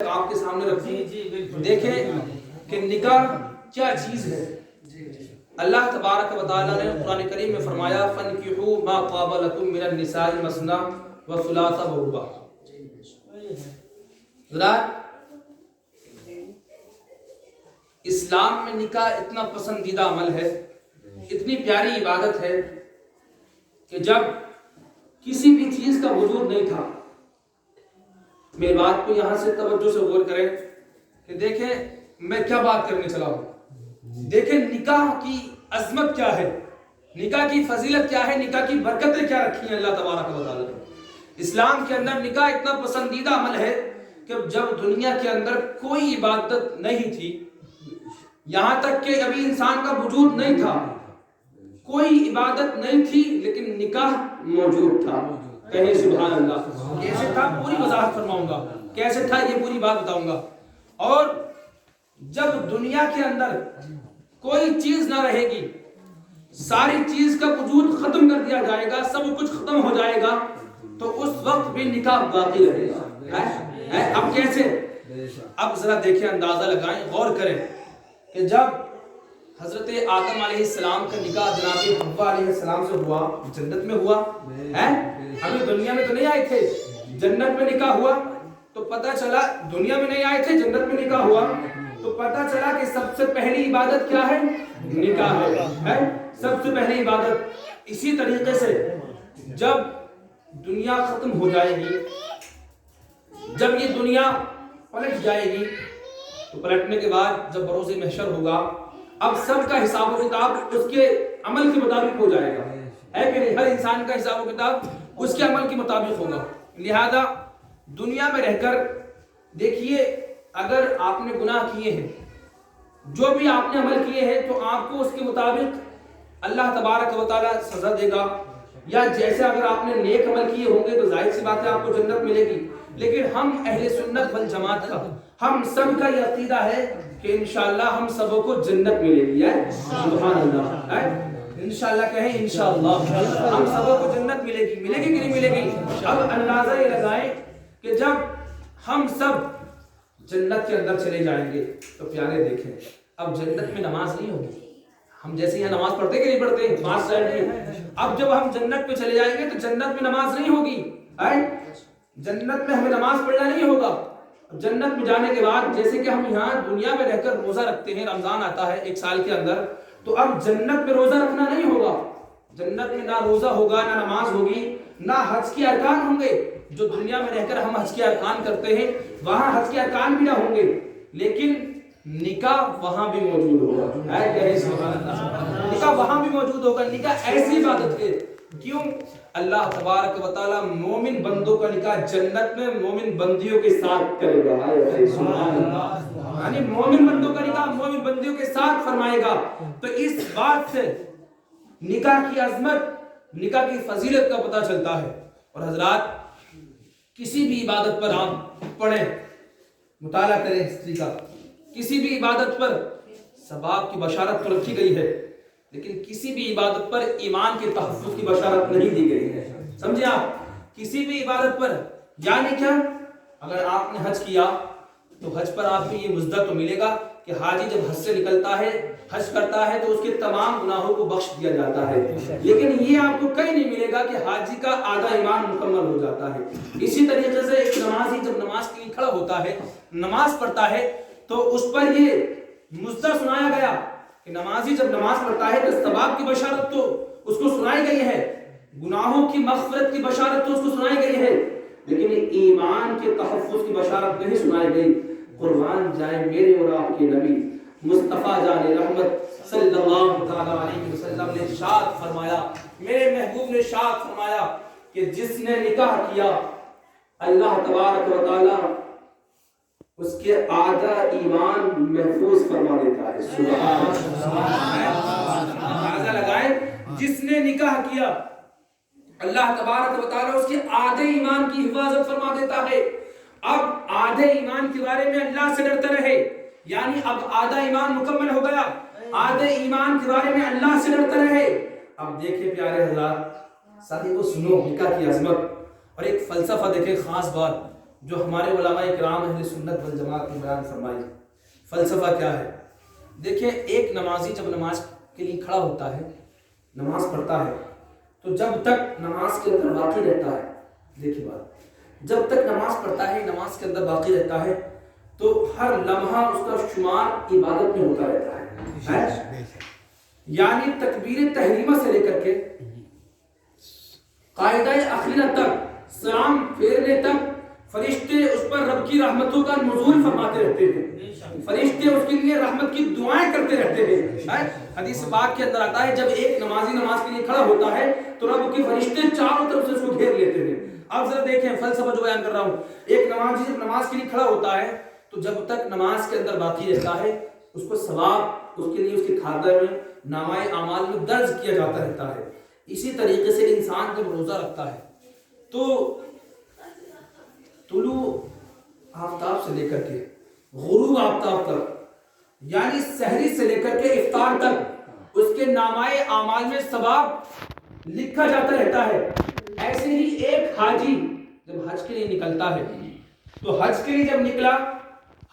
آپ کے سامنے رکھوں دیکھیں کہ نکاح کیا چیز ہے۔ اللہ تبارک و تعالیٰ نے قرآن کریم میں فرمایا فَانْكِحُوا مَا طَابَ لَكُم مِّنَ النِّسَاءِ مَثْنَىٰ وَثُلَاثَ وَرُبَاعَ۔ ذرا اسلام میں نکاح اتنا پسندیدہ عمل ہے، اتنی پیاری عبادت ہے کہ جب کسی بھی چیز کا وجود نہیں تھا، میری بات کو یہاں سے توجہ سے غور کریں کہ دیکھیں میں کیا بات کرنے چلا ہوں۔ دیکھیں نکاح کی عظمت کیا ہے، نکاح کی فضیلت کیا ہے، نکاح کی برکتیں کیا رکھی ہیں اللہ تبارک و تعالیٰ نے۔ اسلام کے اندر نکاح اتنا پسندیدہ عمل ہے کہ جب دنیا کے اندر کوئی عبادت نہیں تھی، یہاں تک کہ ابھی انسان کا وجود نہیں تھا، کوئی عبادت نہیں تھی، لیکن نکاح موجود تھا۔ کہیں سبحان اللہ۔ کیسے تھا پوری وضاحت فرماؤں گا، کیسے تھا یہ پوری بات بتاؤں گا۔ اور جب دنیا کے اندر کوئی چیز نہ رہے گی، ساری چیز کا وجود ختم کر دیا جائے گا، سب کچھ ختم ہو جائے گا، تو اس وقت بھی نکاح باقی رہے گا۔ اب کیسے؟ اب ذرا دیکھیں، اندازہ لگائیں، غور کریں کہ جب حضرت آدم علیہ السلام کا نکاح جناب حوا علیہ السلام سے ہوا، جنت میں ہوا ہے، ابھی دنیا میں تو نہیں آئے تھے، جنت میں نکاح ہوا تو پتہ چلا، دنیا میں نہیں آئے تھے، جنت میں نکاح ہوا تو پتہ چلا کہ سب سے پہلی عبادت کیا ہے؟ نکاح ہے، سب سے پہلی عبادت۔ اسی طریقے سے جب دنیا ختم ہو جائے گی، جب یہ دنیا پلٹ جائے گی، تو پلٹنے کے بعد جب بروز محشر ہوگا، اب سب کا حساب و کتاب اس کے عمل کے مطابق ہو جائے گا، ہے کہ نہیں؟ ہر انسان کا حساب و کتاب اس کے عمل کے مطابق ہوگا۔ لہذا دنیا میں رہ کر دیکھیے، اگر آپ نے گناہ کیے ہیں، جو بھی آپ نے عمل کیے ہیں، تو آپ کو اس کے مطابق اللہ تبارک و تعالیٰ سزا دے گا، یا جیسے اگر آپ نے نیک عمل کیے ہوں گے تو ظاہر سی بات ہے آپ کو جنت ملے گی۔ لیکن ہم اہل سنت والجماعت کا، ہم سب کا یہ عقیدہ ہے کہ انشاءاللہ ہم سبوں کو جنت ملے گی۔ سبحان اللہ، انشاءاللہ کہیں انشاءاللہ ہم سبوں کو جنت ملے گی۔ ملے گی کہ نہیں ملے گی؟ اب اندازہ یہ لگائیں کہ جب ہم سب جنت کے اندر چلے جائیں گے تو پیارے دیکھیں، اب جنت میں نماز نہیں ہوگی۔ ہم جیسے یہاں نماز پڑھتے کہ نہیں پڑھتے، پانچ ٹائم کی، اب جب ہم جنت میں چلے جائیں گے تو جنت میں نماز نہیں ہوگی، جنت میں ہمیں نماز پڑھنا نہیں ہوگا۔ جنت میں جانے کے بعد جیسے کہ ہم یہاں دنیا میں رہ کر روزہ رکھتے ہیں، رمضان آتا ہے ایک سال کے اندر، تو اب جنت میں روزہ رکھنا نہیں ہوگا۔ جنت میں نہ روزہ ہوگا، نہ نماز ہوگی، نہ حج کے ارکان ہوں گے۔ جو دنیا میں رہ کر ہم حج کے ارکان کرتے ہیں، وہاں حج کے ارکان بھی نہ ہوں گے، لیکن نکاح وہاں بھی موجود ہوگا۔ نکاح وہاں بھی موجود ہوگا۔ نکاح ایسی عبادت ہے، کیوں؟ اللہ تبارک و تعالیٰ مومن بندوں کا نکاح جنت میں مومن بندیوں کے ساتھ کرے گا۔ یعنی مومن بندوں کا نکاح مومن بندیوں کے ساتھ فرمائے گا۔ تو اس بات سے نکاح کی عظمت، نکاح کی فضیلت کا پتہ چلتا ہے۔ اور حضرات، کسی بھی عبادت پر آپ پڑھیں، مطالعہ کریں ہسٹری کا، کسی بھی عبادت پر ثواب کی بشارت تو رکھی گئی ہے، لیکن کسی بھی عبادت پر ایمان کے تحفظ کی بشارت نہیں دی گئی ہے۔ سمجھے آپ؟ کسی بھی عبادت پر، یعنی کیا؟ اگر آپ نے حج کیا تو حج پر آپ کو یہ مزدہ تو ملے گا کہ حاجی جب حج سے نکلتا ہے، حج کرتا ہے، تو اس کے تمام گناہوں کو بخش دیا جاتا ہے، لیکن یہ آپ کو کہیں نہیں ملے گا کہ حاجی کا آدھا ایمان مکمل ہو جاتا ہے۔ اسی طریقے سے ایک نمازی جب نماز کے لیے کھڑا ہوتا ہے، نماز پڑھتا ہے، تو اس پر یہ مزدہ سنایا گیا کہ نمازی جب نماز پڑھتا ہے تو ثواب کی بشارت تو اس کو سنائی گئی ہے، گناہوں کی مغفرت کی بشارت تو اس کو سنائی گئی ہے، لیکن ایمان کے تحفظ کی بشارت نہیں سنائی گئی۔ قربان جائے میرے اور آپ کے نبی مصطفیٰ جان رحمت صلی اللہ تعالیٰ علیہ وسلم نے ارشاد فرمایا، میرے محبوب نے ارشاد فرمایا کہ جس نے نکاح کیا، اللہ تبارک و تعالیٰ اس کے آدھا ایمان محفوظ فرما دیتا ہے۔ سبحان اللہ۔ اندازہ لگائیں، جس نے نکاح کیا، اللہ تبارک و تعالیٰ اس کے آدھے ایمان کی حفاظت فرما دیتا ہے۔ اب آدھے ایمان کے بارے میں اللہ سے ڈرتے رہے، یعنی اب آدھا ایمان مکمل ہو گیا، آدھے ایمان کے بارے میں اللہ سے ڈرتے رہے۔ اب دیکھیں پیارے حضرات، ساتھی کو سنو نکاح کی عظمت، اور ایک فلسفہ دیکھیں، خاص بات، جو ہمارے علماء کرام اہل سنت والجماعت نے بیان فرمائی۔ فلسفہ کیا ہے؟ دیکھیں، ایک نمازی جب نماز کے لیے کھڑا ہوتا ہے، نماز پڑھتا ہے، تو جب تک نماز کے اندر باقی رہتا ہے، دیکھیے بات، جب تک نماز پڑھتا ہے، نماز کے اندر باقی رہتا ہے، تو ہر لمحہ اس کا شمار عبادت میں ہوتا رہتا ہے۔ یعنی تکبیر تحریمہ سے لے کر کے قاعدہ اخیرہ تک، سلام پھیرنے تک، فرشتے اس پر رب کی رحمتوں کا نزول فرماتے رہتے ہیں، فرشتے اس کے لیے رحمت کی دعائیں کرتے رہتے ہیں۔ حدیث پاک کے اندر آتا ہے جب ایک نمازی نماز کے لیے کھڑا ہوتا ہے تو رب کے فرشتے چاروں طرف سے اس کو گھیر لیتے ہیں۔ اب ذرا دیکھیں فلسفہ جو بیان کر رہا ہوں، ایک نمازی جب نماز کے لیے کھڑا ہوتا ہے تو جب تک نماز کے اندر باقی رہتا ہے، اس کو ثواب اس کے لیے اس کے کھاتے میں نامہ اعمال میں درج کیا جاتا رہتا ہے۔ اسی طریقے سے انسان جب روزہ رکھتا ہے تو طلوع آفتاب سے لے کر کے غروب آفتاب تک، یعنی سحری سے لے کر کے افطار تک، اس کے نامہ اعمال میں ثواب لکھا جاتا رہتا ہے۔ ایسے ہی ایک حاجی جب حج کے لیے نکلتا ہے تو حج کے لیے جب نکلا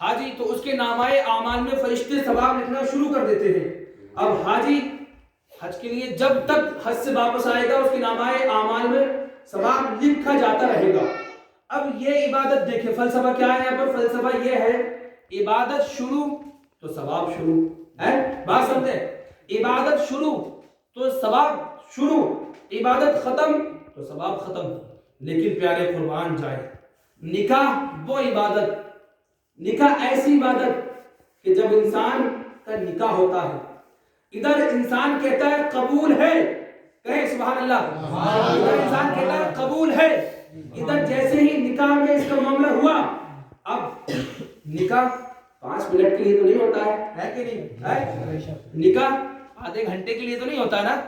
حاجی تو اس کے نامہ اعمال میں فرشتے ثواب لکھنا شروع کر دیتے ہیں۔ اب حاجی حج کے لیے جب تک حج سے واپس آئے گا اس کے نامہ اعمال میں ثواب لکھا جاتا رہے گا۔ اب یہ عبادت دیکھیں، فلسفہ کیا ہے یہاں پر؟ فلسفہ یہ ہے عبادت شروع تو ثواب شروع ہے، بات سمجھیں، عبادت شروع تو ثواب شروع، عبادت ختم تو ثواب ختم۔ لیکن پیارے قربان جائے، نکاح وہ عبادت، نکاح ایسی عبادت کہ جب انسان کا نکاح ہوتا ہے، ادھر انسان کہتا ہے قبول ہے، کہیں سبحان اللہ، ادھر انسان کہتا ہے قبول ہے، ادھر جیسے ہی نکاح میں اس کا معاملہ ہوا، اب نکاح 5 منٹ کے لیے تو نہیں ہوتا ہے کہ نہیں؟ نکاح آدھے گھنٹے کے لیے تو نہیں ہوتا ہے نا،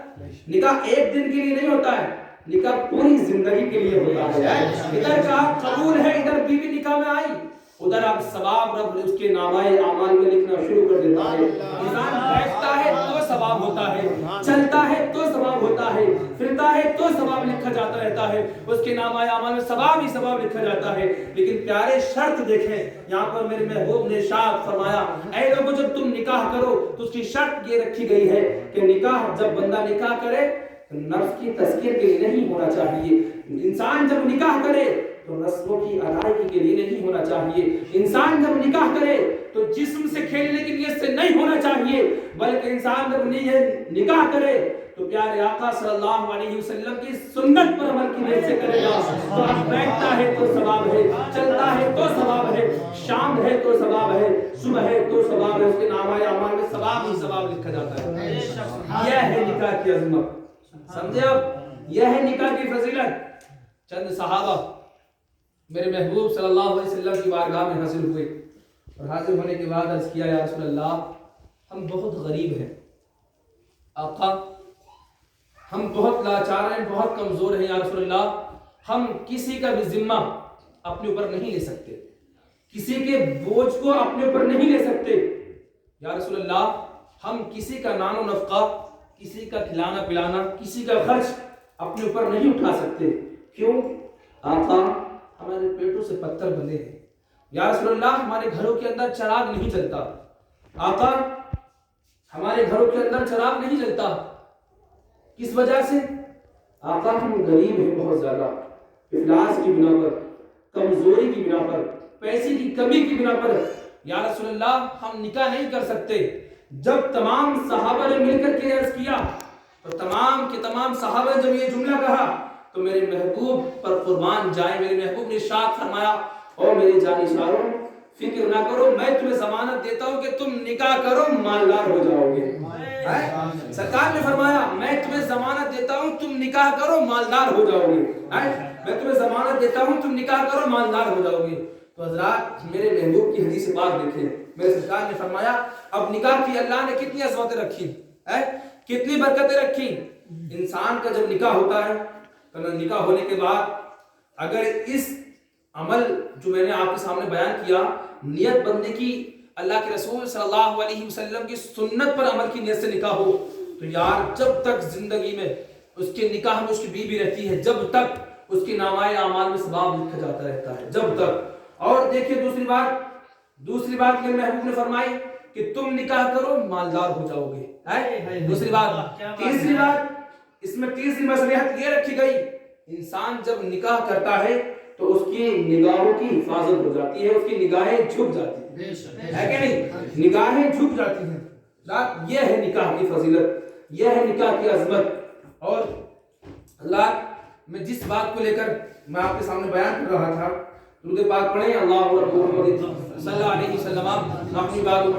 نکاح 1 دن کے لیے نہیں ہوتا ہے، نکاح پوری زندگی کے لیے ہوتا ہے۔ ادھر کہا قبول ہے، ادھر بیوی نکاح میں آئی، ادھر اب ثواب رب اس کے نامہ اعمال میں لکھنا شروع کر دیتا ہے۔ انسان بیٹھتا ہے تو ثواب ہوتا ہے، چلتا ہے تو ثواب ہوتا ہے، پھرتا ہے تو ثواب لکھا جاتا رہتا ہے، اس کے نامہ اعمال میں ثواب ہی ثواب لکھا جاتا ہے۔ لیکن پیارے شرط دیکھیں، یہاں پر میرے محبوب نے ارشاد فرمایا، اے لوگو جب تم نکاح کرو تو اس کی شرط یہ رکھی گئی ہے کہ نکاح جب بندہ نکاح کرے نفس کی تزکیے کے لیے نہیں ہونا چاہیے، انسان جب نکاح کرے تو رسموں کی ادائیگی کے لیے نہیں ہونا چاہیے، انسان جب نکاح کرے تو جسم سے کھیلنے کی نیت سے نہیں ہونا چاہیے، بلکہ انسان جب نکاح کرے تو پیارے آقا صلی اللہ علیہ وسلم کی سنت پر عمل کی نیت سے کرے گا۔ تو بیٹھتا ہے تو ثواب ہے، چلتا ہے تو ثواب ہے، شام ہے تو ثواب ہے، صبح ہے تو ثواب ہے، اس کے نامہ اعمال میں ثواب ہی ثواب لکھا جاتا ہے۔ یہ ہے نکاح کی عظمت، سمجھے آپ؟ یہ ہے نکاح کی فضیلت۔ چند صحابہ میرے محبوب صلی اللہ علیہ وسلم کی بارگاہ میں حاضر ہوئے اور حاضر ہونے کے بعد عرض کیا، یا رسول اللہ ہم بہت غریب ہیں، آقا ہم بہت لاچار ہیں، بہت کمزور ہیں، یا رسول اللہ ہم کسی کا بھی ذمہ اپنے اوپر نہیں لے سکتے، کسی کے بوجھ کو اپنے اوپر نہیں لے سکتے، یا رسول اللہ ہم کسی کا نان و نفقہ، کسی کا کھلانا پلانا، کسی کا خرچ اپنے اوپر نہیں اٹھا سکتے، کیوں؟ آقا ہمارے پیٹوں سے پتھر بندے ہیں، یا رسول اللہ ہمارے گھروں کے اندر چراغ نہیں جلتا، آقا ہمارے گھروں کے اندر چراغ نہیں جلتا، کس وجہ سے؟ آقا ہم غریب ہیں بہت زیادہ، افلاس کی بنا پر، کمزوری کی بنا پر، پیسے کی کمی کی بنا پر، یا رسول اللہ ہم نکاح نہیں کر سکتے۔ جب تمام صحابہ نے مل کر کے عرض کیا تو تمام کے تمام صحابہ نے جب یہ جملہ کہا تو میرے محبوب پر قربان جائے، میرے محبوب نے ارشاد فرمایا، اور میرے جانشاروں فکر نہ کرو، میں تمہیں ضمانت دیتا ہوں کہ تم نکاح کرو مالدار ہو جاؤ گے۔ سرکار نے فرمایا میں تمہیں ضمانت دیتا ہوں تم نکاح کرو مالدار ہو جاؤ گے، میں تمہیں ضمانت دیتا ہوں تم نکاح کرو مالدار ہو جاؤ گے۔ تو حضرات میرے محبوب کی حدیث پاک دیکھیں، میرے سرکار نے فرمایا اب نکاح کی اللہ نے کتنی عظمتیں رکھی، کتنی برکتیں رکھی۔ انسان کا جب نکاح ہوتا ہے تو نکاح ہونے کے بعد اگر اس عمل جو میں نے آپ کے سامنے بیان کیا، نیت بندے کی اللہ کے رسول صلی اللہ علیہ وسلم کی سنت پر عمل کی نیت سے نکاح ہو تو یار جب تک زندگی میں اس کے نکاح میں اس کی بیوی رہتی ہے، جب تک اس کی نامۂ اعمال میں ثواب لکھا جاتا رہتا ہے جب تک۔ اور دیکھیے دوسری بات میرے محبوب نے فرمائی کہ تم نکاح کرو مالدار ہو جاؤ گے۔ دوسری بات، تیسری بات اس میں تیسری مصلحت یہ رکھی گئی، انسان جب نکاح کرتا ہے تو اس کی نگاہوں کی حفاظت ہو جاتی ہے، اس کی نگاہیں جھک جاتی ہیں، ہے کہ نہیں؟ نگاہیں جھک جاتی ہیں۔ یہ ہے نکاح کی فضیلت، یہ ہے نکاح کی عظمت۔ اور اللہ، میں جس بات کو لے کر میں آپ کے سامنے بیان کر رہا تھا، درود پاک پڑھیں، اللہ محمد صلی اللہ علیہ وسلم، اپنی بات